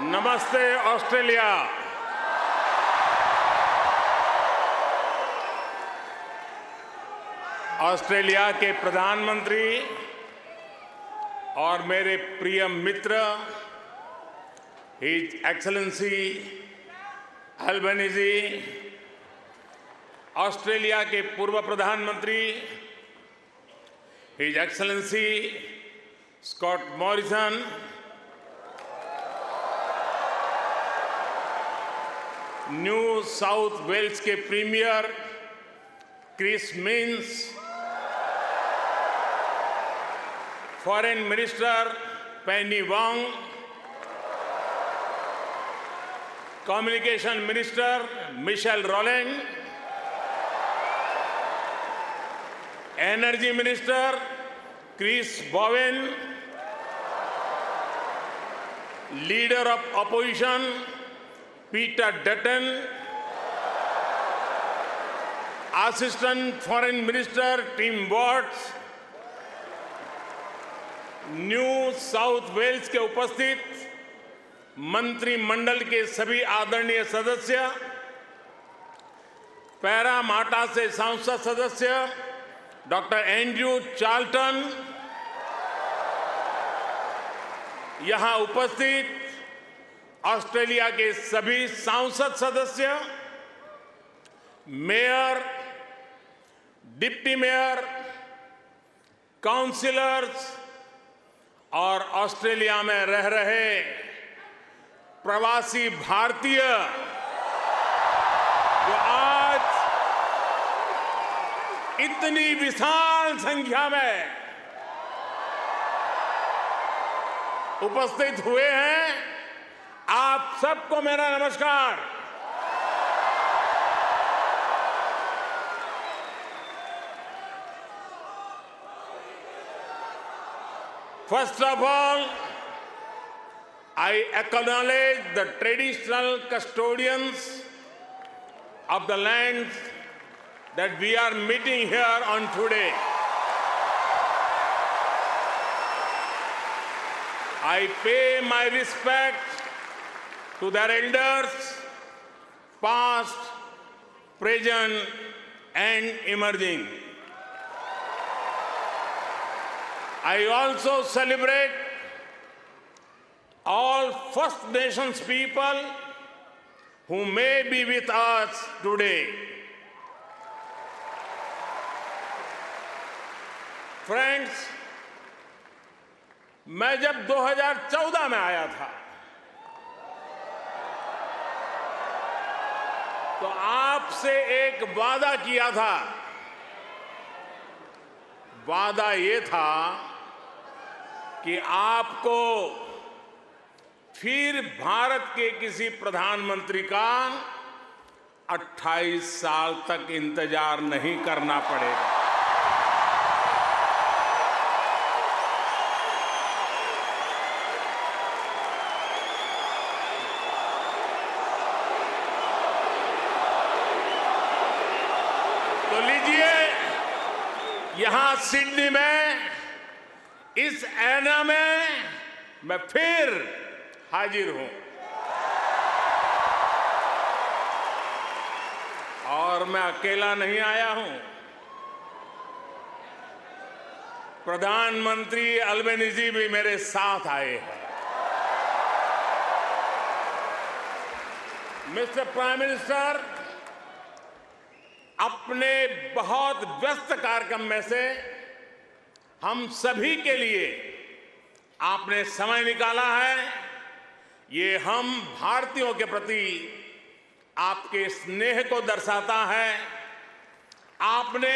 नमस्ते Australia. Australia के प्रधानमंत्री और मेरे प्रिय मित्र हिज एक्सेलेंसी अल्बनीज़ी, ऑस्ट्रेलिया के पूर्व प्रधानमंत्री his excellency Scott Morrison, New South Wales के premier Chris Minns, foreign minister Penny Wong, communication minister Michelle Rowland, energy minister Chris Bowen, leader of opposition Peter Dutton, assistant foreign minister Tim Watts, New South Wales के उपस्थित मंत्रिमंडल के सभी आदरणीय सदस्य, Parramatta से संसद सदस्य डॉक्टर एंड्रयू चार्ल्टन, यहां उपस्थित ऑस्ट्रेलिया के सभी सांसद सदस्य, मेयर, डिप्टी मेयर, काउंसिलर्स और ऑस्ट्रेलिया में रह रहे प्रवासी भारतीय जो आज इतनी विशाल संख्या में उपस्थित हुए हैं, आप सबको मेरा नमस्कार। First of all, I acknowledge the traditional custodians of the lands that we are meeting here on today. I pay my respect to their elders, past, present, and emerging. I also celebrate all First Nations people who may be with us today. Friends, मैं जब 2014 में आया था तो आपसे एक वादा किया था। वादा ये था कि आपको फिर भारत के किसी प्रधानमंत्री का 28 साल तक इंतजार नहीं करना पड़ेगा। तो लीजिए, यहां सिडनी में इस ऐना में मैं फिर हाजिर हूं और मैं अकेला नहीं आया हूं। प्रधानमंत्री अल्बनीज़ी भी मेरे साथ आए हैं। मिस्टर प्राइम मिनिस्टर, अपने बहुत व्यस्त कार्यक्रम में से हम सभी के लिए आपने समय निकाला है। ये हम भारतीयों के प्रति आपके स्नेह को दर्शाता है। आपने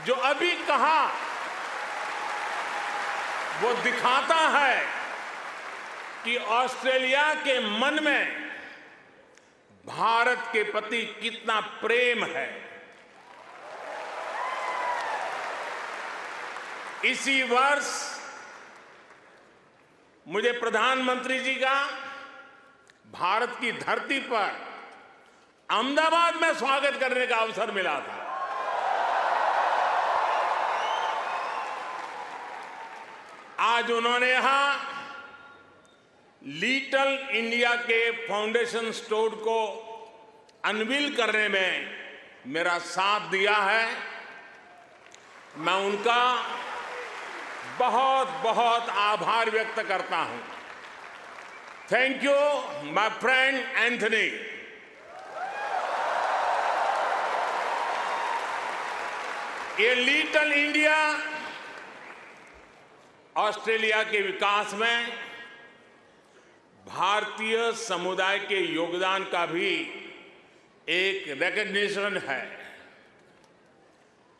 जो अभी कहा वो दिखाता है कि ऑस्ट्रेलिया के मन में भारत के प्रति कितना प्रेम है। इसी वर्ष मुझे प्रधानमंत्री जी का भारत की धरती पर अहमदाबाद में स्वागत करने का अवसर मिला था। आज उन्होंने यहां लिटिल इंडिया के फाउंडेशन स्टोर को अनवील करने में मेरा साथ दिया है, मैं उनका बहुत बहुत आभार व्यक्त करता हूं। Thank you my friend Anthony. ये लिटिल इंडिया ऑस्ट्रेलिया के विकास में भारतीय समुदाय के योगदान का भी एक रिकॉग्निशन है।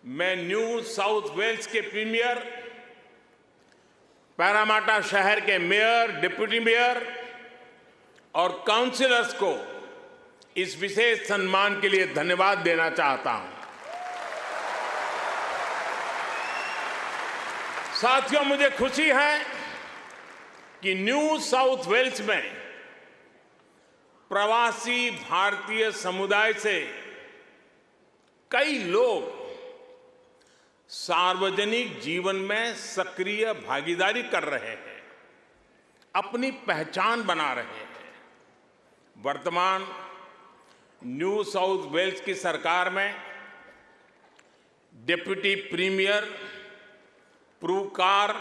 मैं न्यू साउथ वेल्स के प्रीमियर, पैरामाटा शहर के मेयर, डिप्टी मेयर और काउंसिलर्स को इस विशेष सम्मान के लिए धन्यवाद देना चाहता हूं। साथियों, मुझे खुशी है कि न्यू साउथ वेल्स में प्रवासी भारतीय समुदाय से कई लोग सार्वजनिक जीवन में सक्रिय भागीदारी कर रहे हैं, अपनी पहचान बना रहे हैं। वर्तमान न्यू साउथ वेल्स की सरकार में डिप्टी प्रीमियर, प्रूकार,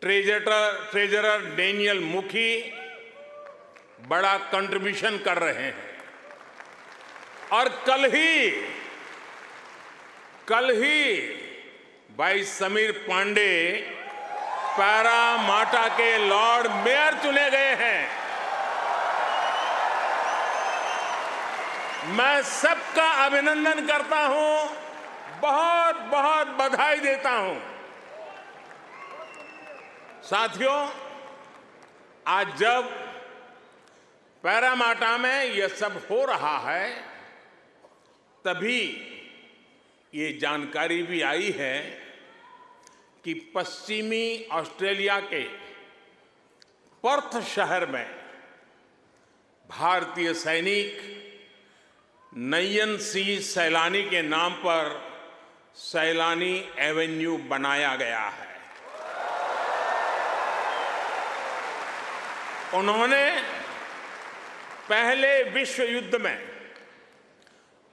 ट्रेजरर डेनियल मुखी बड़ा कंट्रीब्यूशन कर रहे हैं। और कल ही भाई समीर पांडे पैरामाटा के लॉर्ड मेयर चुने गए हैं। मैं सबका अभिनंदन करता हूं, बहुत बहुत बधाई देता हूं। साथियों, आज जब पैरामाटा में यह सब हो रहा है, तभी ये जानकारी भी आई है कि पश्चिमी ऑस्ट्रेलिया के पर्थ शहर में भारतीय सैनिक नयन सिंह सैलानी के नाम पर सैलानी एवेन्यू बनाया गया है। उन्होंने पहले विश्व युद्ध में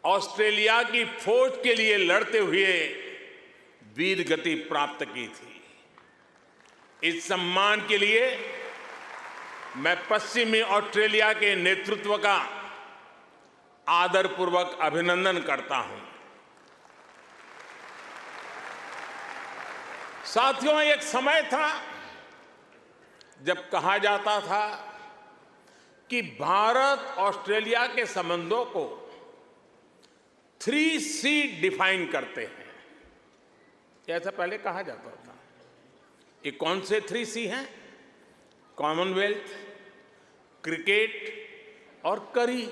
ऑस्ट्रेलिया की फौज के लिए लड़ते हुए वीर गति प्राप्त की थी। इस सम्मान के लिए मैं पश्चिमी ऑस्ट्रेलिया के नेतृत्व का आदरपूर्वक अभिनंदन करता हूं। साथियों, एक समय था जब कहा जाता था कि भारत ऑस्ट्रेलिया के संबंधों को 3C डिफाइन करते हैं। ऐसा पहले कहा जाता था। ये कौन से 3C हैं? कॉमनवेल्थ, क्रिकेट और करी।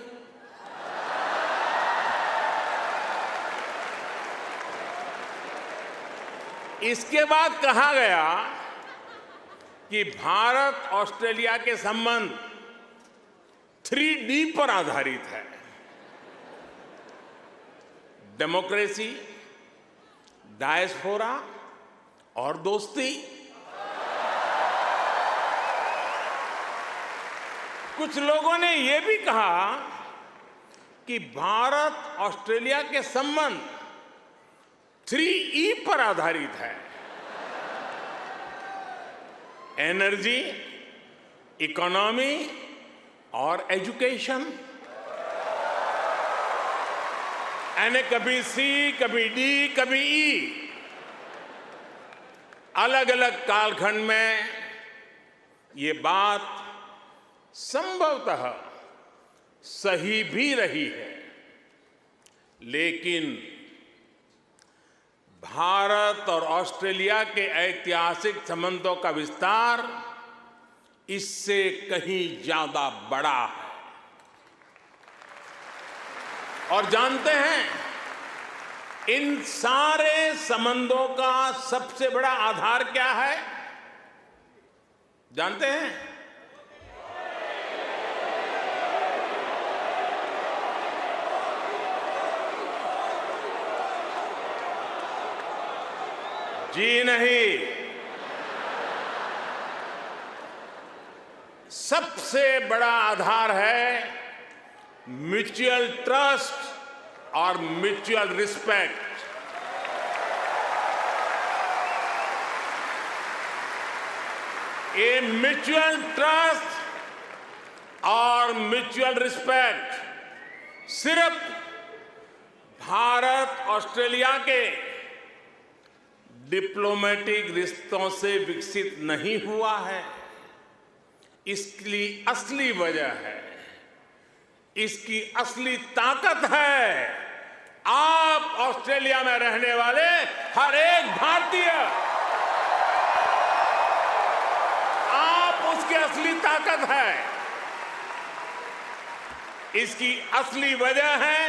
इसके बाद कहा गया कि भारत ऑस्ट्रेलिया के संबंध 3D पर आधारित है। डेमोक्रेसी, डायस्पोरा और दोस्ती। कुछ लोगों ने यह भी कहा कि भारत ऑस्ट्रेलिया के संबंध 3E पर आधारित है। एनर्जी, इकोनॉमी और एजुकेशन। यानी कभी C, कभी D, कभी E। अलग अलग कालखंड में ये बात संभवतः सही भी रही है, लेकिन भारत और ऑस्ट्रेलिया के ऐतिहासिक संबंधों का विस्तार इससे कहीं ज्यादा बड़ा है। और जानते हैं, इन सारे संबंधों का सबसे बड़ा आधार क्या है? जानते हैं? जी नहीं, सबसे बड़ा आधार है म्यूचुअल ट्रस्ट और म्यूचुअल रिस्पेक्ट। ये म्यूचुअल ट्रस्ट और म्यूचुअल रिस्पेक्ट सिर्फ भारत ऑस्ट्रेलिया के डिप्लोमेटिक रिश्तों से विकसित नहीं हुआ है। इसकी असली वजह है, इसकी असली ताकत है आप ऑस्ट्रेलिया में रहने वाले हर एक भारतीय। आप उसकी असली ताकत है। इसकी असली वजह है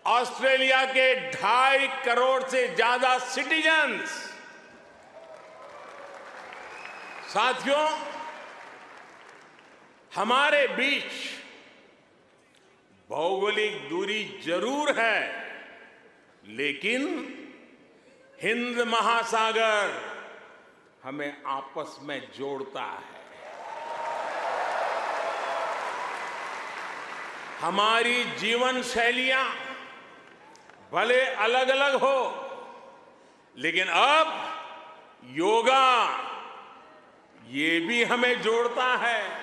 ऑस्ट्रेलिया के 2.5 करोड़ से ज्यादा सिटीजन्स। साथियों, हमारे बीच भौगोलिक दूरी जरूर है, लेकिन हिंद महासागर हमें आपस में जोड़ता है। हमारी जीवन शैलियां भले अलग अलग हो, लेकिन अब योगा ये भी हमें जोड़ता है।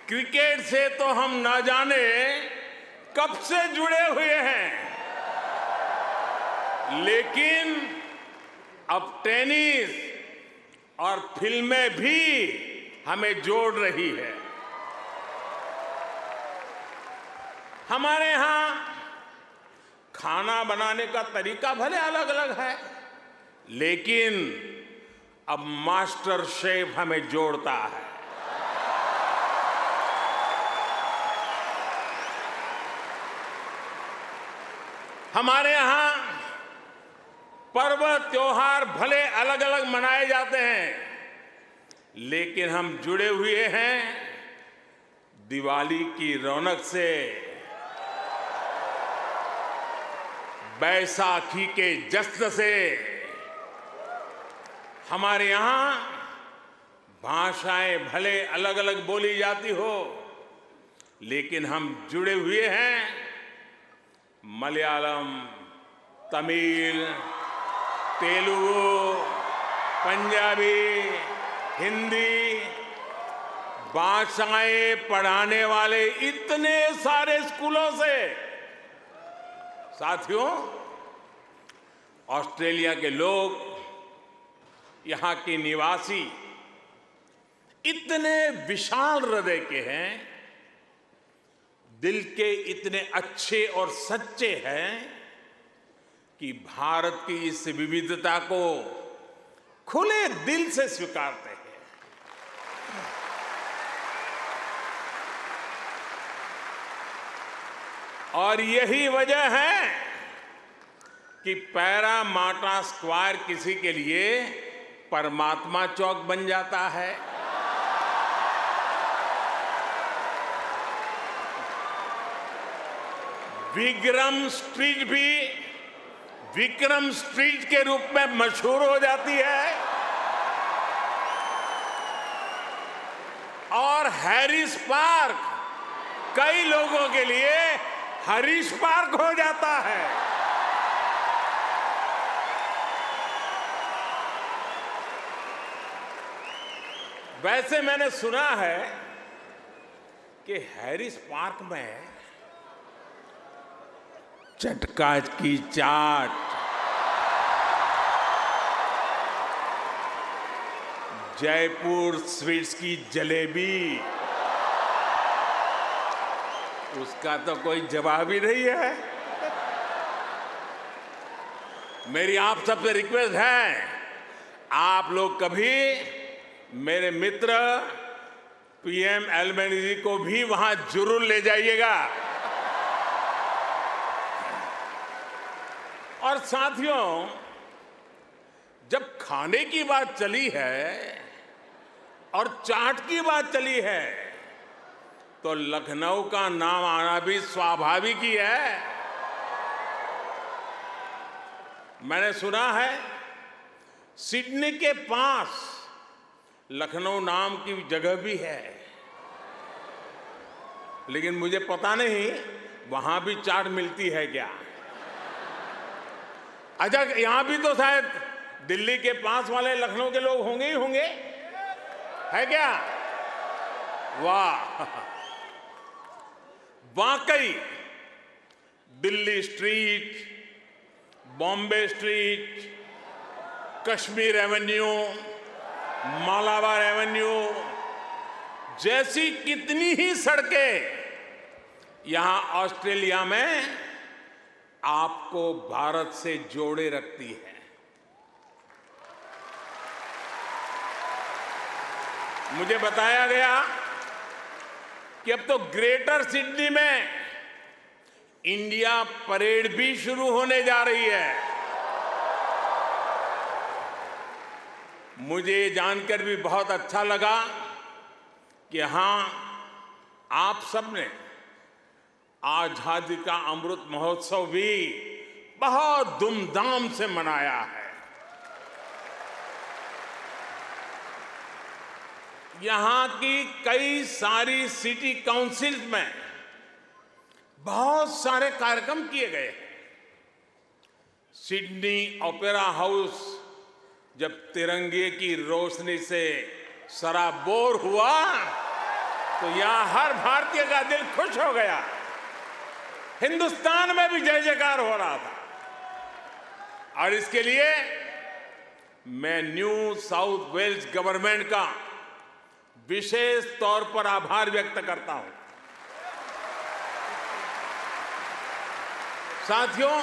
क्रिकेट से तो हम ना जाने कब से जुड़े हुए हैं, लेकिन अब टेनिस और फिल्में भी हमें जोड़ रही है। हमारे यहां खाना बनाने का तरीका भले अलग अलग है, लेकिन अब मास्टर शेफ हमें जोड़ता है। हमारे यहां पर्व त्योहार भले अलग अलग मनाए जाते हैं, लेकिन हम जुड़े हुए हैं दिवाली की रौनक से, बैसाखी के जश्न से। हमारे यहां भाषाएं भले अलग अलग बोली जाती हो, लेकिन हम जुड़े हुए हैं मलयालम, तमिल, तेलुगु, पंजाबी, हिंदी भाषाएं पढ़ाने वाले इतने सारे स्कूलों से। साथियों, ऑस्ट्रेलिया के लोग, यहां के निवासी इतने विशाल हृदय के हैं, दिल के इतने अच्छे और सच्चे हैं कि भारत की इस विविधता को खुले दिल से स्वीकारते हैं। और यही वजह है कि पैरामाटा स्क्वायर किसी के लिए परमात्मा चौक बन जाता है। विक्रम स्ट्रीट भी विक्रम स्ट्रीट के रूप में मशहूर हो जाती है, और हैरिस पार्क कई लोगों के लिए हरीश पार्क हो जाता है। वैसे मैंने सुना है कि हैरिस पार्क में चटका की चाट, जयपुर स्वीट्स की जलेबी, उसका तो कोई जवाब ही नहीं है। मेरी आप सबसे रिक्वेस्ट है, आप लोग कभी मेरे मित्र पीएम एल्बनीज़ी को भी वहां जरूर ले जाइएगा। और साथियों, जब खाने की बात चली है और चाट की बात चली है, तो लखनऊ का नाम आना भी स्वाभाविक ही है। मैंने सुना है सिडनी के पास लखनऊ नाम की जगह भी है, लेकिन मुझे पता नहीं वहां भी चाट मिलती है क्या। अच्छा, यहां भी तो शायद दिल्ली के पास वाले लखनऊ के लोग होंगे ही होंगे, है क्या? वाह, वाकई Delhi street, Bombay street, Kashmir Avenue, Malabar Avenue जैसी कितनी ही सड़कें यहां ऑस्ट्रेलिया में आपको भारत से जोड़े रखती है। मुझे बताया गया कि अब तो ग्रेटर सिडनी में इंडिया परेड भी शुरू होने जा रही है। मुझे जानकर भी बहुत अच्छा लगा कि हाँ, आप सबने आजादी का अमृत महोत्सव भी बहुत धूमधाम से मनाया है। यहां की कई सारी सिटी काउंसिल्स में बहुत सारे कार्यक्रम किए गए हैं। सिडनी ओपेरा हाउस जब तिरंगे की रोशनी से सराबोर हुआ तो यहां हर भारतीय का दिल खुश हो गया। हिंदुस्तान में भी जय जयकार हो रहा था। और इसके लिए मैं न्यू साउथ वेल्स गवर्नमेंट का विशेष तौर पर आभार व्यक्त करता हूं। साथियों,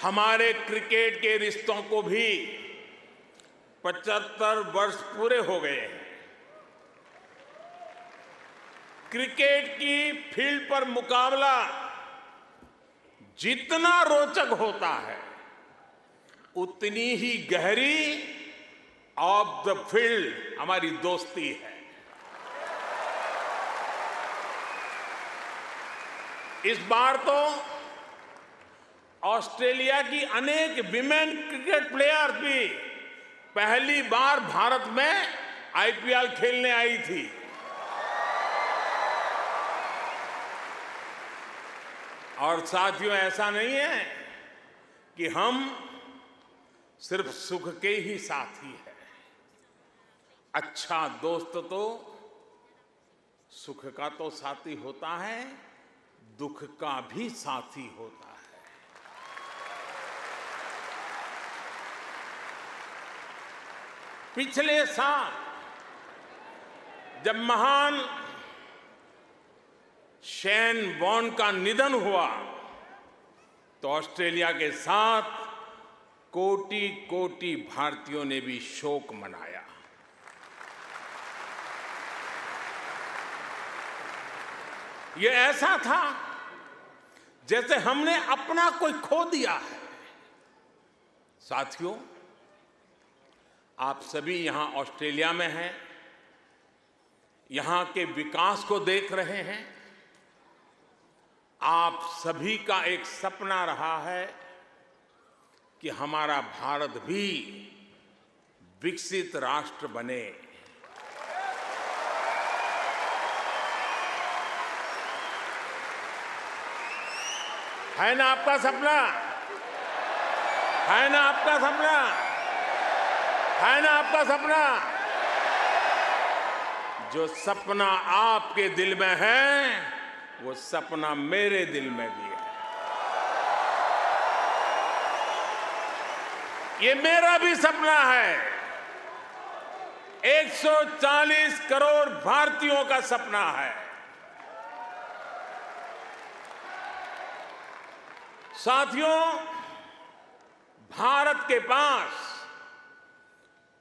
हमारे क्रिकेट के रिश्तों को भी 75 वर्ष पूरे हो गए हैं। क्रिकेट की फील्ड पर मुकाबला जितना रोचक होता है, उतनी ही गहरी ऑफ द फील्ड हमारी दोस्ती है। इस बार तो ऑस्ट्रेलिया की अनेक विमेन क्रिकेट प्लेयर्स भी पहली बार भारत में आईपीएल खेलने आई थी। और साथियों, ऐसा नहीं है कि हम सिर्फ सुख के ही साथी हैं। अच्छा दोस्त तो सुख का तो साथी होता है, दुख का भी साथी होता है। पिछले साल जब महान शेन वॉर्न का निधन हुआ तो ऑस्ट्रेलिया के साथ कोटि कोटि भारतीयों ने भी शोक मनाया। ये ऐसा था जैसे हमने अपना कोई खो दिया है। साथियों, आप सभी यहां ऑस्ट्रेलिया में हैं, यहां के विकास को देख रहे हैं। आप सभी का एक सपना रहा है कि हमारा भारत भी विकसित राष्ट्र बने। है ना आपका सपना? है ना आपका सपना? है ना आपका सपना? जो सपना आपके दिल में है, वो सपना मेरे दिल में भी है। ये मेरा भी सपना है। 140 करोड़ भारतीयों का सपना है। साथियों, भारत के पास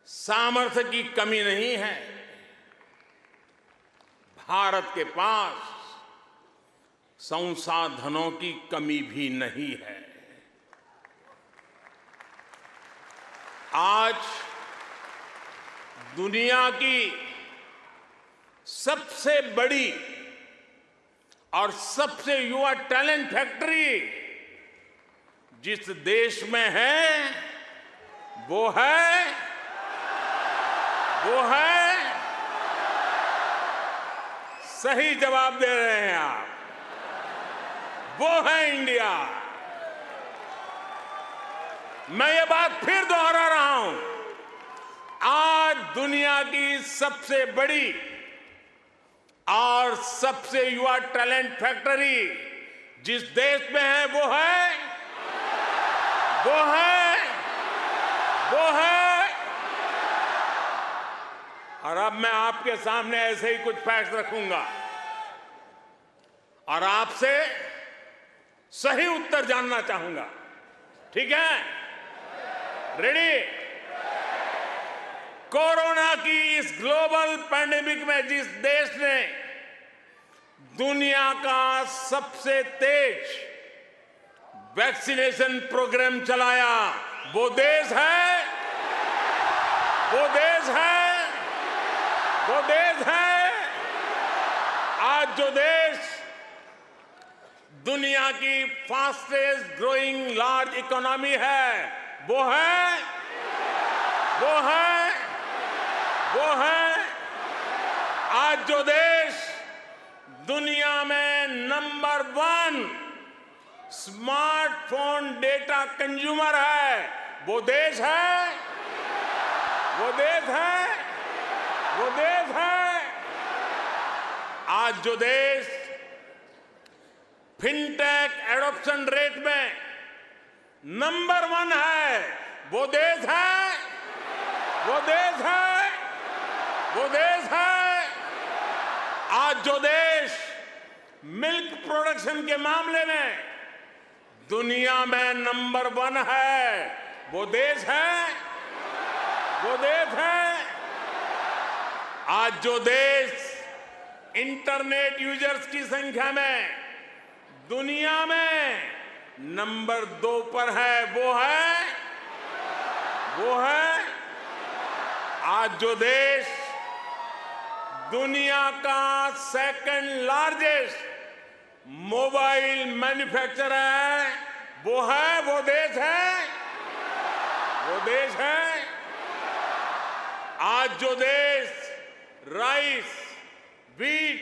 सामर्थ्य की कमी नहीं है। भारत के पास संसाधनों की कमी भी नहीं है। आज दुनिया की सबसे बड़ी और सबसे युवा टैलेंट फैक्ट्री जिस देश में है, वो है सही जवाब दे रहे हैं आप, वो है इंडिया। मैं ये बात फिर दोहरा रहा हूं, आज दुनिया की सबसे बड़ी और सबसे युवा टैलेंट फैक्ट्री जिस देश में है वो है। और अब मैं आपके सामने ऐसे ही कुछ फैक्ट रखूंगा और आपसे सही उत्तर जानना चाहूंगा, ठीक है? रेडी? कोरोना की इस ग्लोबल पैंडेमिक में जिस देश ने दुनिया का सबसे तेज वैक्सीनेशन प्रोग्राम चलाया, वो देश है। आज जो देश दुनिया की फास्टेस्ट ग्रोइंग लार्ज इकोनॉमी है, वो है। आज जो देश दुनिया में नंबर 1 स्मार्टफोन डेटा कंज्यूमर है, वो देश है। आज जो देश फिनटेक एडॉप्शन रेट में नंबर 1 है, वो देश है। आज जो देश मिल्क प्रोडक्शन के मामले में दुनिया में नंबर 1 है, वो देश है। आज जो देश इंटरनेट यूजर्स की संख्या में दुनिया में नंबर 2 पर है, वो है। आज जो देश दुनिया का सेकंड लार्जेस्ट मोबाइल मैन्युफैक्चरर है, वो देश है। आज जो देश rice, wheat,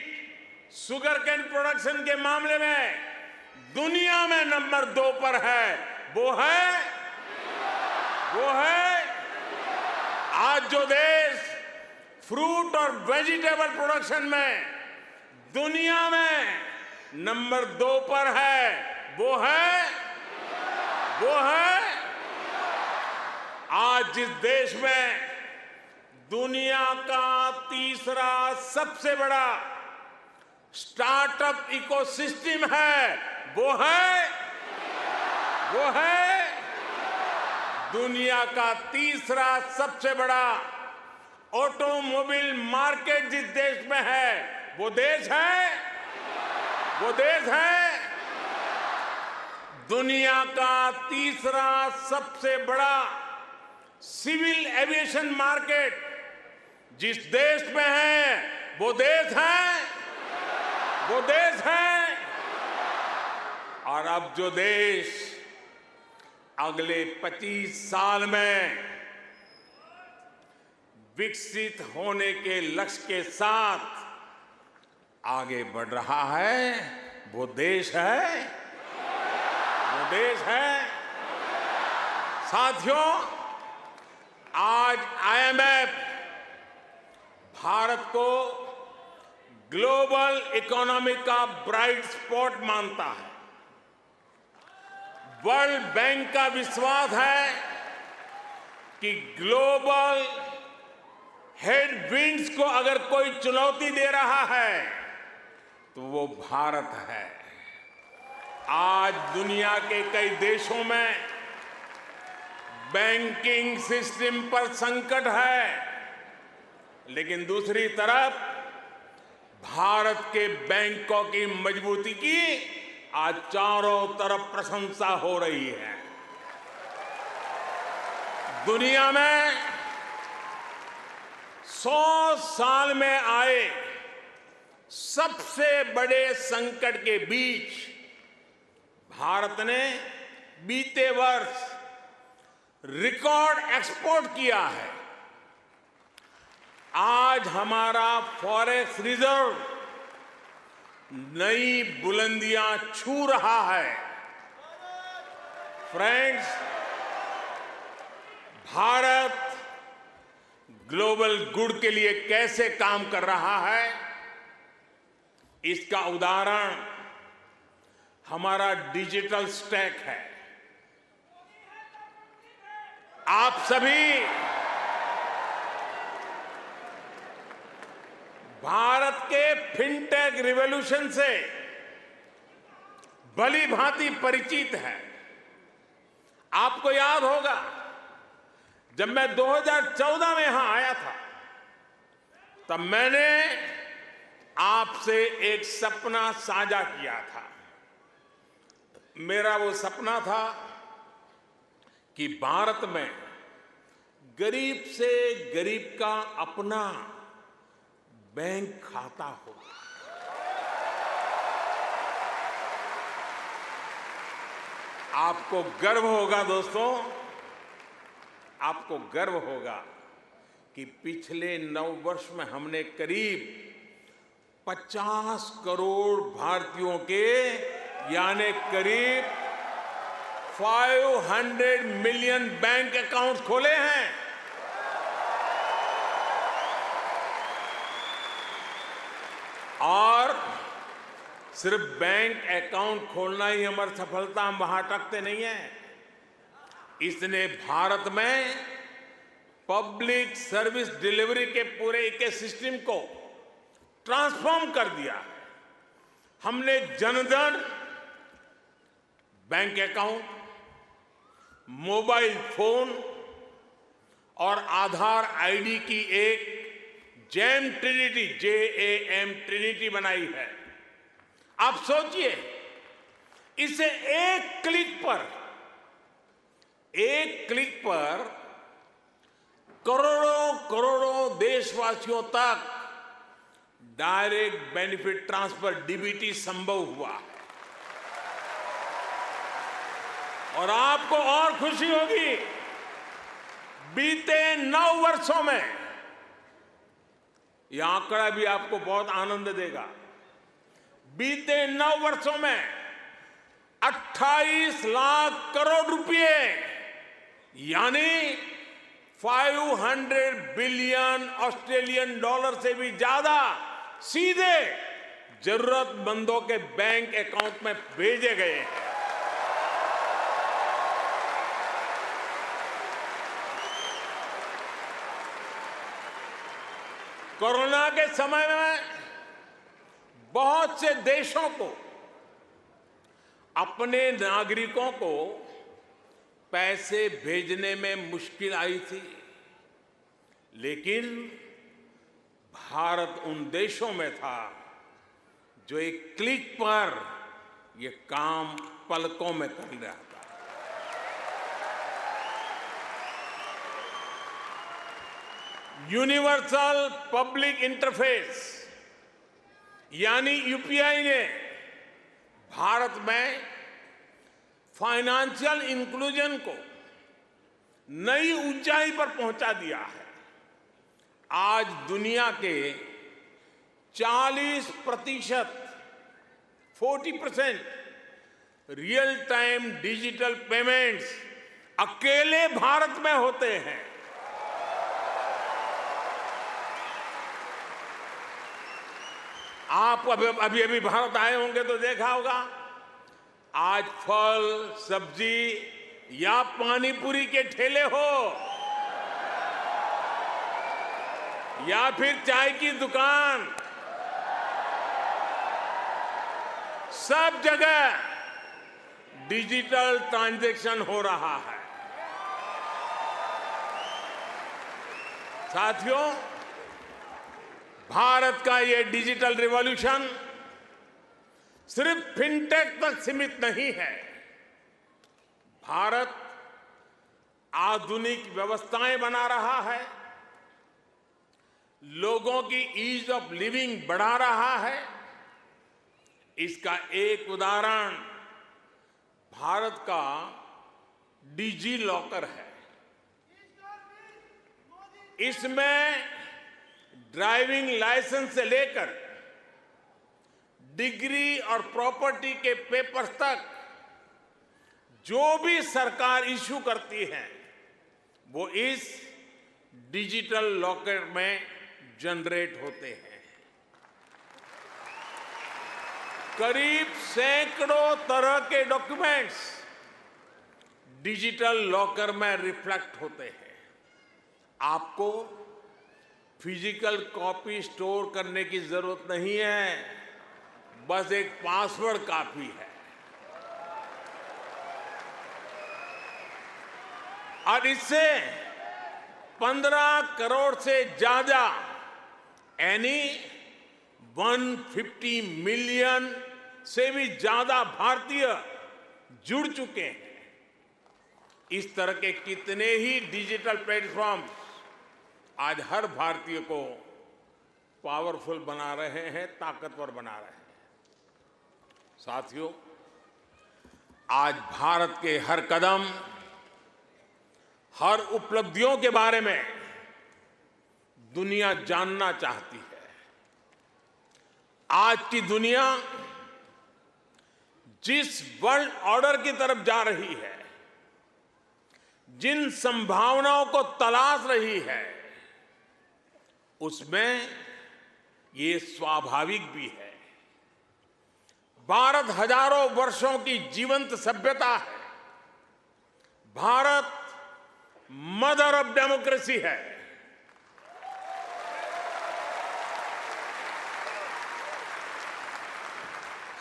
sugarcane production के मामले में दुनिया में नंबर 2 पर है, वो है। आज जो देश फ्रूट और वेजिटेबल प्रोडक्शन में दुनिया में नंबर 2 पर है, वो है। आज जिस देश में दुनिया का तीसरा सबसे बड़ा स्टार्टअप इकोसिस्टम है, वो है। दुनिया का तीसरा सबसे बड़ा ऑटोमोबाइल मार्केट जिस देश में है, वो देश है। दुनिया का तीसरा सबसे बड़ा सिविल एविएशन मार्केट जिस देश में है, वो देश है। और अब जो देश अगले 25 साल में विकसित होने के लक्ष्य के साथ आगे बढ़ रहा है, वो देश है। साथियों, आज IMF भारत को ग्लोबल इकोनॉमी का ब्राइट स्पॉट मानता है। वर्ल्ड बैंक का विश्वास है कि ग्लोबल हेडविंड्स को अगर कोई चुनौती दे रहा है तो वो भारत है। आज दुनिया के कई देशों में बैंकिंग सिस्टम पर संकट है, लेकिन दूसरी तरफ भारत के बैंकों की मजबूती की आज चारों तरफ प्रशंसा हो रही है। दुनिया में 100 साल में आए सबसे बड़े संकट के बीच भारत ने बीते वर्ष रिकॉर्ड एक्सपोर्ट किया है। आज हमारा फॉरेक्स रिजर्व नई बुलंदियां छू रहा है। फ्रेंड्स, भारत ग्लोबल गुड के लिए कैसे काम कर रहा है, इसका उदाहरण हमारा डिजिटल स्टैक है। आप सभी भारत के फिनटेक रिवॉल्यूशन से भली भांति परिचित है। आपको याद होगा, जब मैं 2014 में यहां आया था, तब मैंने आपसे एक सपना साझा किया था। मेरा वो सपना था कि भारत में गरीब से गरीब का अपना बैंक खाता हो। आपको गर्व होगा दोस्तों, आपको गर्व होगा कि पिछले 9 वर्ष में हमने करीब 50 करोड़ भारतीयों के यानी करीब 500 मिलियन बैंक अकाउंट खोले हैं। और सिर्फ बैंक अकाउंट खोलना ही हमारी सफलता, हम वहां अटकते नहीं हैं। इसने भारत में पब्लिक सर्विस डिलीवरी के पूरे इकोसिस्टम को ट्रांसफॉर्म कर दिया है। हमने Jan Dhan bank account, mobile phone और आधार आईडी की एक जैम ट्रिनिटी, JAM ट्रिनिटी बनाई है। आप सोचिए, इसे एक क्लिक पर करोड़ों करोड़ों देशवासियों तक डायरेक्ट बेनिफिट ट्रांसफर DBT संभव हुआ। और आपको और खुशी होगी, बीते 9 वर्षों में, यह आंकड़ा भी आपको बहुत आनंद देगा, बीते 9 वर्षों में 28 लाख करोड़ रुपए यानी 500 बिलियन ऑस्ट्रेलियन डॉलर से भी ज्यादा सीधे जरूरतमंदों के बैंक अकाउंट में भेजे गए हैं। कोरोना के समय में बहुत से देशों को अपने नागरिकों को पैसे भेजने में मुश्किल आई थी, लेकिन भारत उन देशों में था जो एक क्लिक पर ये काम पलकों में कर रहा था। यूनिवर्सल पब्लिक इंटरफेस यानी UPI ने भारत में फाइनेंशियल इंक्लूजन को नई ऊंचाई पर पहुंचा दिया है। आज दुनिया के 40% रियल टाइम डिजिटल पेमेंट्स अकेले भारत में होते हैं। आप अभी भारत आए होंगे तो देखा होगा, आज फल, सब्जी या पानी पूरी के ठेले हो या फिर चाय की दुकान, सब जगह डिजिटल ट्रांजैक्शन हो रहा है। साथियों, भारत का ये डिजिटल रिवॉल्यूशन सिर्फ फिनटेक तक सीमित नहीं है। भारत आधुनिक व्यवस्थाएं बना रहा है, लोगों की ईज ऑफ लिविंग बढ़ा रहा है। इसका एक उदाहरण भारत का डिजी लॉकर है। इसमें ड्राइविंग लाइसेंस से लेकर डिग्री और प्रॉपर्टी के पेपर्स तक जो भी सरकार इश्यू करती है वो इस डिजिटल लॉकर में जनरेट होते हैं। करीब सैकड़ों तरह के डॉक्यूमेंट्स डिजिटल लॉकर में रिफ्लेक्ट होते हैं। आपको फिजिकल कॉपी स्टोर करने की जरूरत नहीं है, बस एक पासवर्ड काफी है। और इससे 15 करोड़ से ज्यादा यानी 150 मिलियन से भी ज्यादा भारतीय जुड़ चुके हैं। इस तरह के कितने ही डिजिटल प्लेटफॉर्म आज हर भारतीय को पावरफुल बना रहे हैं, ताकतवर बना रहे हैं। साथियों, आज भारत के हर कदम, हर उपलब्धियों के बारे में दुनिया जानना चाहती है। आज की दुनिया जिस वर्ल्ड ऑर्डर की तरफ जा रही है, जिन संभावनाओं को तलाश रही है, उसमें ये स्वाभाविक भी है। भारत हजारों वर्षों की जीवंत सभ्यता है। भारत मदर ऑफ डेमोक्रेसी है।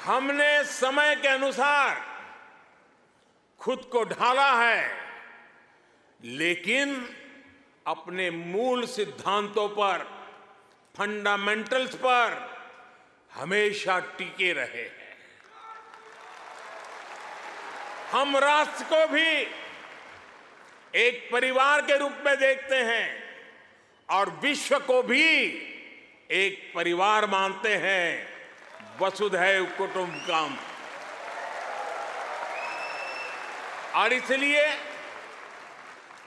हमने समय के अनुसार खुद को ढाला है, लेकिन अपने मूल सिद्धांतों पर, फंडामेंटल्स पर हमेशा टिके रहे हैं। हम राष्ट्र को भी एक परिवार के रूप में देखते हैं और विश्व को भी एक परिवार मानते हैं। वसुधैव कुटुंबकम। और इसलिए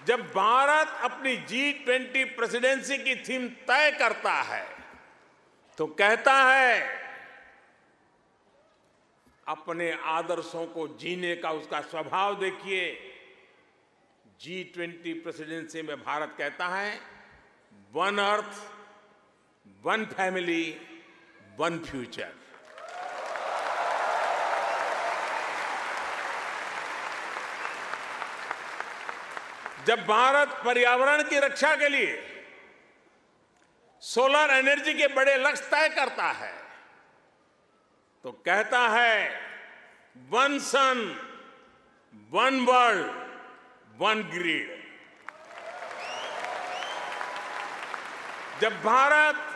जब भारत अपनी G20 प्रेसिडेंसी की थीम तय करता है तो कहता है अपने आदर्शों को जीने का उसका स्वभाव देखिए। G20 प्रेसिडेंसी में भारत कहता है one earth, one family, one future. जब भारत पर्यावरण की रक्षा के लिए सोलर एनर्जी के बड़े लक्ष्य तय करता है तो कहता है वन सन, वन वर्ल्ड, वन ग्रिड। जब भारत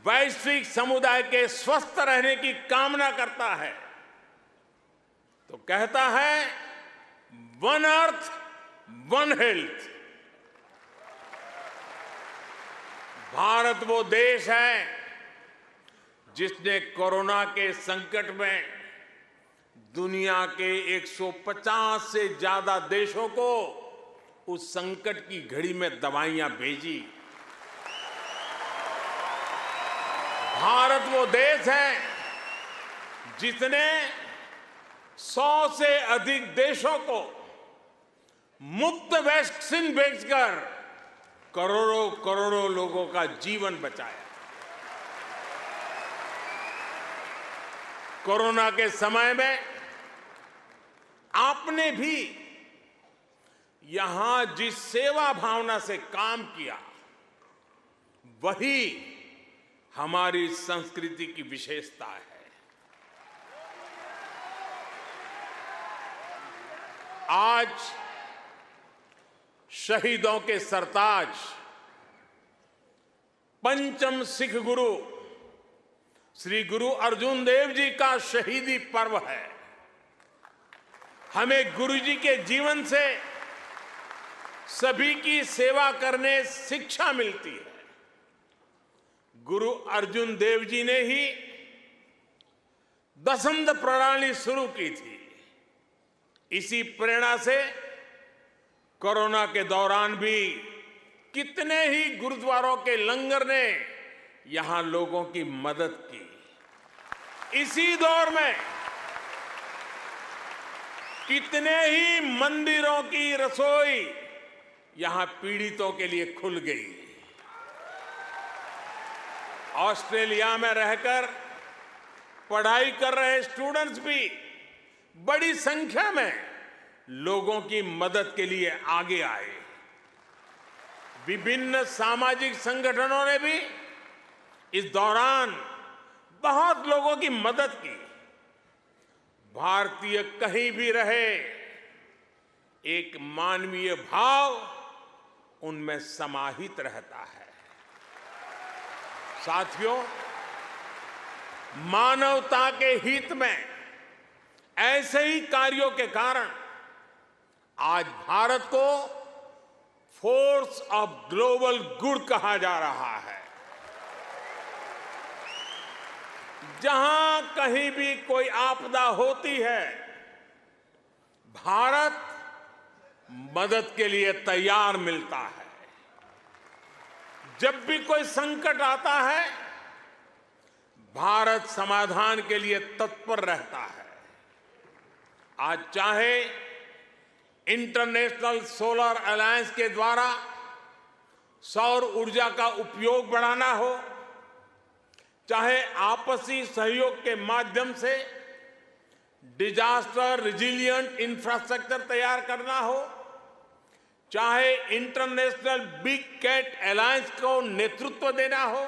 वैश्विक समुदाय के स्वस्थ रहने की कामना करता है तो कहता है one earth, one health. Bharat वो देश है जिसने कोरोना के संकट में दुनिया के 150 से ज्यादा देशों को उस संकट की घड़ी में दवाइयां भेजी। भारत वो देश है जिसने 100 से अधिक देशों को मुफ्त वैक्सीन भेजकर करोड़ों करोड़ों लोगों का जीवन बचाया। कोरोना के समय में आपने भी यहां जिस सेवा भावना से काम किया वही हमारी संस्कृति की विशेषता है। आज शहीदों के सरताज पंचम सिख गुरु श्री गुरु अर्जुन देव जी का शहीदी पर्व है। हमें गुरु जी के जीवन से सभी की सेवा करने शिक्षा मिलती है। गुरु अर्जुन देव जी ने ही दसंध प्रणाली शुरू की थी। इसी प्रेरणा से कोरोना के दौरान भी कितने ही गुरुद्वारों के लंगर ने यहां लोगों की मदद की। इसी दौर में कितने ही मंदिरों की रसोई यहां पीड़ितों के लिए खुल गई। ऑस्ट्रेलिया में रहकर पढ़ाई कर रहे स्टूडेंट्स भी बड़ी संख्या में लोगों की मदद के लिए आगे आए। विभिन्न सामाजिक संगठनों ने भी इस दौरान बहुत लोगों की मदद की। भारतीय कहीं भी रहे, एक मानवीय भाव उनमें समाहित रहता है। साथियों, मानवता के हित में ऐसे ही कार्यों के कारण आज भारत को फोर्स ऑफ ग्लोबल गुड कहा जा रहा है। जहां कहीं भी कोई आपदा होती है, भारत मदद के लिए तैयार मिलता है। जब भी कोई संकट आता है, भारत समाधान के लिए तत्पर रहता है। आज चाहे इंटरनेशनल सोलर अलायंस के द्वारा सौर ऊर्जा का उपयोग बढ़ाना हो, चाहे आपसी सहयोग के माध्यम से डिजास्टर रिजिलिएंट इंफ्रास्ट्रक्चर तैयार करना हो, चाहे इंटरनेशनल बिग कैट अलायंस को नेतृत्व देना हो,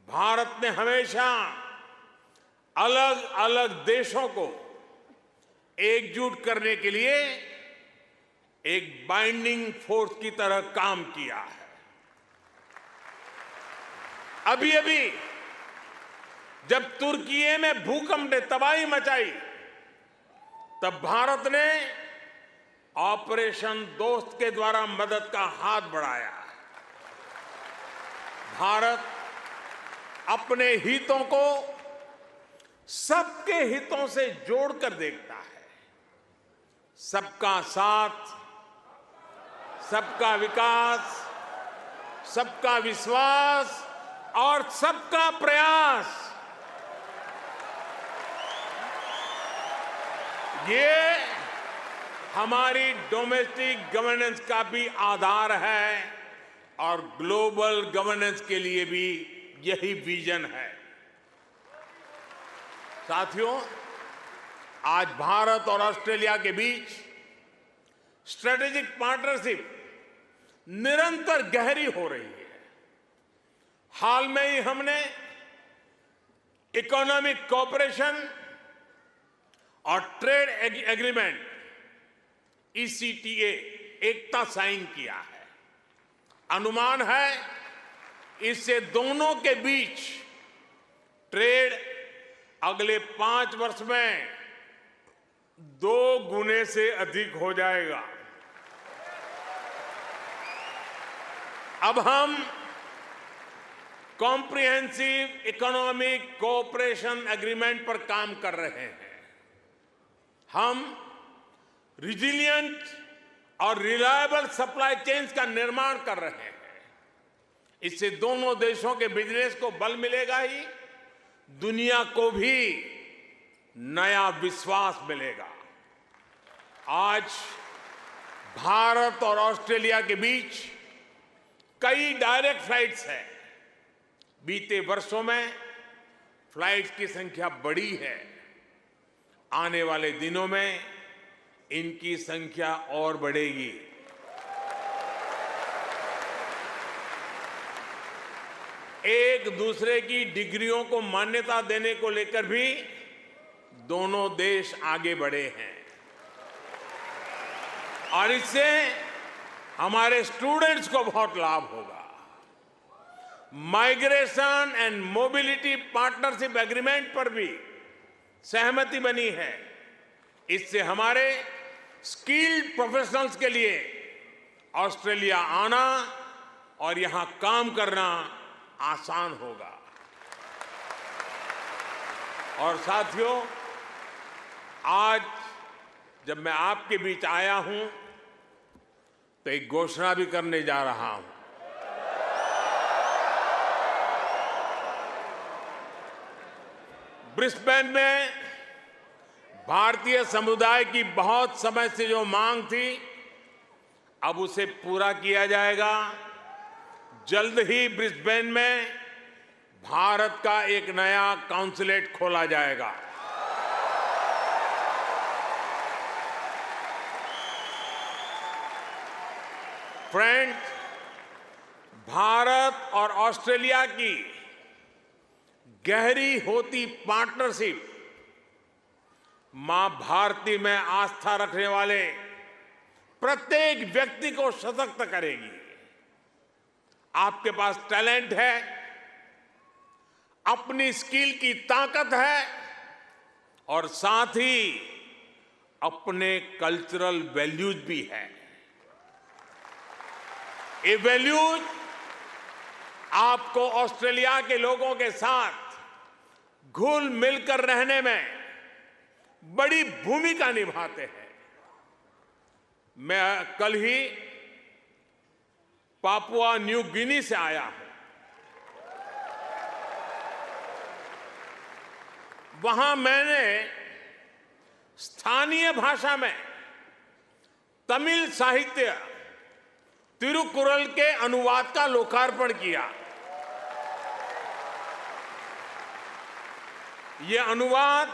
भारत ने हमेशा अलग अलग देशों को एकजुट करने के लिए एक बाइंडिंग फोर्स की तरह काम किया है। अभी अभी जब तुर्की में भूकंप ने तबाही मचाई, तब भारत ने ऑपरेशन दोस्त के द्वारा मदद का हाथ बढ़ाया। भारत अपने हितों को सबके हितों से जोड़कर देखता है। सबका साथ, सबका विकास, सबका विश्वास और सबका प्रयास, ये हमारी डोमेस्टिक गवर्नेंस का भी आधार है और ग्लोबल गवर्नेंस के लिए भी यही विजन है। साथियों, आज भारत और ऑस्ट्रेलिया के बीच स्ट्रेटेजिक पार्टनरशिप निरंतर गहरी हो रही है। हाल में ही हमने इकोनॉमिक कोऑपरेशन और ट्रेड एग्रीमेंट ECTA एकता साइन किया है। अनुमान है इससे दोनों के बीच ट्रेड अगले 5 वर्ष में 2 गुने से अधिक हो जाएगा। अब हम कॉम्प्रिहेंसिव इकोनॉमिक कोऑपरेशन एग्रीमेंट पर काम कर रहे हैं। हम रिजिलिएंट और रिलायबल सप्लाई चेन्स का निर्माण कर रहे हैं। इससे दोनों देशों के बिजनेस को बल मिलेगा ही, दुनिया को भी नया विश्वास मिलेगा। आज भारत और ऑस्ट्रेलिया के बीच कई डायरेक्ट फ्लाइट्स हैं। बीते वर्षों में फ्लाइट्स की संख्या बढ़ी है। आने वाले दिनों में इनकी संख्या और बढ़ेगी। एक दूसरे की डिग्रियों को मान्यता देने को लेकर भी दोनों देश आगे बढ़े हैं और इससे हमारे स्टूडेंट्स को बहुत लाभ होगा। Migration and mobility partnership agreement पर भी सहमति बनी है। इससे हमारे स्किल्ड प्रोफेशनल्स के लिए ऑस्ट्रेलिया आना और यहां काम करना आसान होगा। और साथियों, आज जब मैं आपके बीच आया हूं तो एक घोषणा भी करने जा रहा हूं। ब्रिस्बेन में भारतीय समुदाय की बहुत समय से जो मांग थी, अब उसे पूरा किया जाएगा। जल्द ही ब्रिस्बेन में भारत का एक नया कॉन्सुलेट खोला जाएगा। फ्रेंड्स, भारत और ऑस्ट्रेलिया की गहरी होती पार्टनरशिप मां भारती में आस्था रखने वाले प्रत्येक व्यक्ति को सशक्त करेगी। आपके पास टैलेंट है, अपनी स्किल की ताकत है और साथ ही अपने कल्चरल वैल्यूज भी है। ये वैल्यूज आपको ऑस्ट्रेलिया के लोगों के साथ घुल मिलकर रहने में बड़ी भूमिका निभाते हैं। मैं कल ही पापुआ न्यू गिनी से आया हूं। वहां मैंने स्थानीय भाषा में तमिल साहित्य तिरुकुरल के अनुवाद का लोकार्पण किया। ये अनुवाद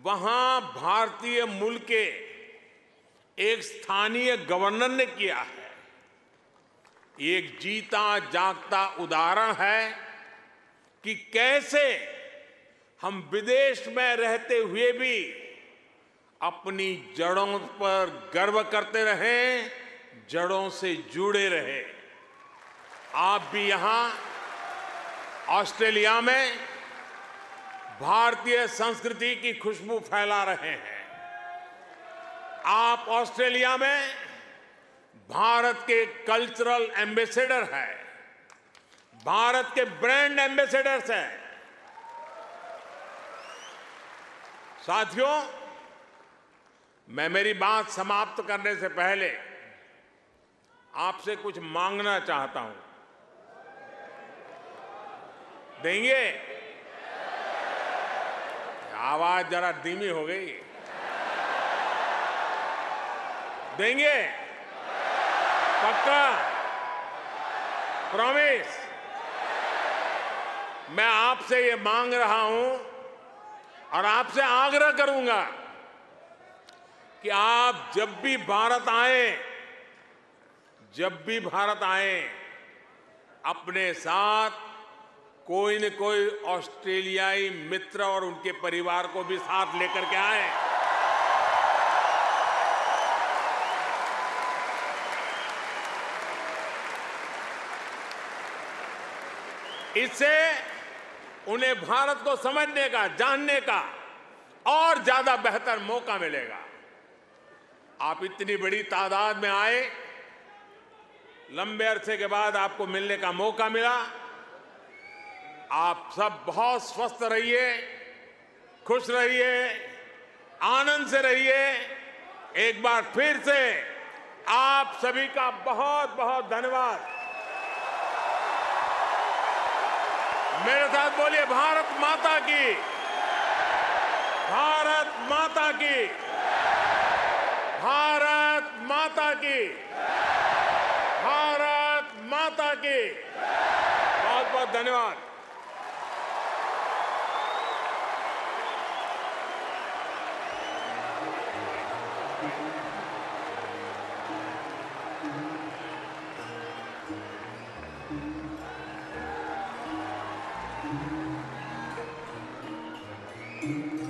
वहां भारतीय मूल के एक स्थानीय गवर्नर ने किया है। एक जीता जागता उदाहरण है कि कैसे हम विदेश में रहते हुए भी अपनी जड़ों पर गर्व करते रहें, जड़ों से जुड़े रहे। आप भी यहां ऑस्ट्रेलिया में भारतीय संस्कृति की खुशबू फैला रहे हैं। आप ऑस्ट्रेलिया में भारत के कल्चरल एम्बेसडर हैं, भारत के ब्रांड एम्बेसडर्स हैं। साथियों, मैं मेरी बात समाप्त करने से पहले आपसे कुछ मांगना चाहता हूं। देंगे? आवाज जरा धीमी हो गई। देंगे? पक्का? प्रॉमिस? मैं आपसे ये मांग रहा हूं और आपसे आग्रह करूंगा कि आप जब भी भारत आए, अपने साथ कोई न कोई ऑस्ट्रेलियाई मित्र और उनके परिवार को भी साथ लेकर के आए। इससे उन्हें भारत को समझने का, जानने का और ज्यादा बेहतर मौका मिलेगा। आप इतनी बड़ी तादाद में आए, लंबे अरसे के बाद आपको मिलने का मौका मिला। आप सब बहुत स्वस्थ रहिए, खुश रहिए, आनंद से रहिए। एक बार फिर से आप सभी का बहुत बहुत धन्यवाद। मेरे साथ बोलिए, भारत माता की, भारत माता की, भारत माता की, भारत माता की। बहुत बहुत धन्यवाद। Thank you.